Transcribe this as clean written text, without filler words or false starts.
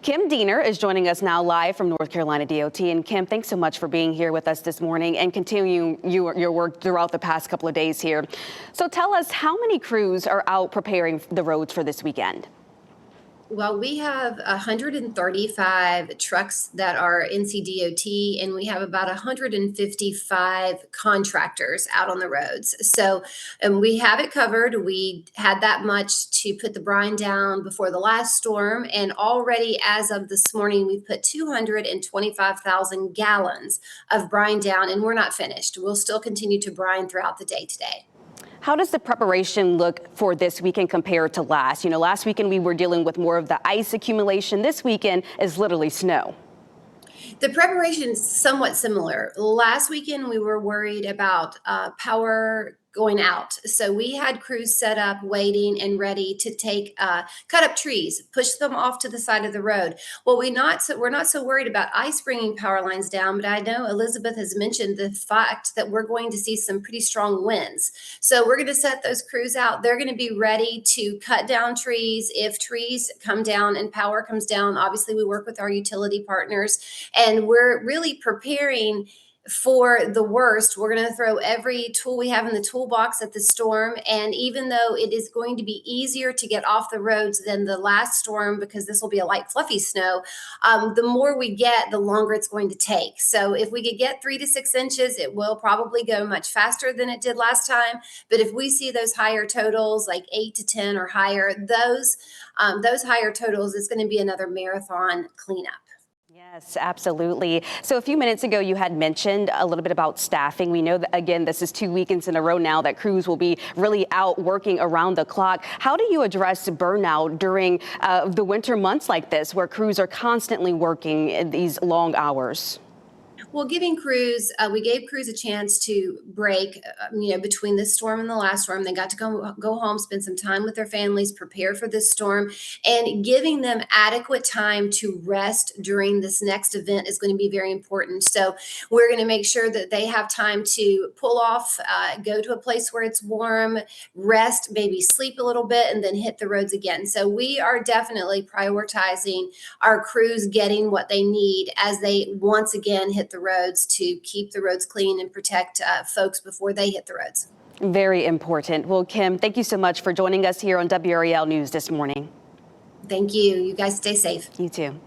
Kim Diener is joining us now live from North Carolina DOT. And Kim, thanks so much for being here with us this morning and continuing your work throughout the past couple of days here. So tell us, how many crews are out preparing the roads for this weekend? Well, we have 135 trucks that are NCDOT, and we have about 155 contractors out on the roads. So, and we have it covered. We had that much to put the brine down before the last storm, and already as of this morning, we've put 225,000 gallons of brine down, and we're not finished. We'll still continue to brine throughout the day today. How does the preparation look for this weekend compared to last? Last weekend we were dealing with more of the ice accumulation. This weekend is literally snow. The preparation is somewhat similar. Last weekend, we were worried about power going out. So we had crews set up, waiting and ready to take, cut up trees, push them off to the side of the road. Well, we're not so worried about ice bringing power lines down, but I know Elizabeth has mentioned the fact that we're going to see some pretty strong winds. So we're going to set those crews out. They're going to be ready to cut down trees. If trees come down and power comes down, obviously we work with our utility partners, and we're really preparing for the worst. We're going to throw every tool we have in the toolbox at the storm. And even though it is going to be easier to get off the roads than the last storm, because this will be a light, fluffy snow, the more we get, the longer it's going to take. So if we could get 3 to 6 inches, it will probably go much faster than it did last time. But if we see those higher totals, like 8 to 10 or higher, those higher totals, is going to be another marathon cleanup. Yes, absolutely. So a few minutes ago, you had mentioned a little bit about staffing. We know that, again, this is 2 weekends in a row now that crews will be really out working around the clock. How do you address burnout during the winter months like this, where crews are constantly working in these long hours? Well, we gave crews a chance to break, between this storm and the last storm. They got to go home, spend some time with their families, prepare for this storm, and giving them adequate time to rest during this next event is going to be very important. So we're going to make sure that they have time to pull off, go to a place where it's warm, rest, maybe sleep a little bit, and then hit the roads again. So we are definitely prioritizing our crews getting what they need as they once again hit the roads, to keep the roads clean and protect folks before they hit the roads. Very important. Well, Kim, thank you so much for joining us here on WRAL News this morning. Thank you. You guys stay safe. You too.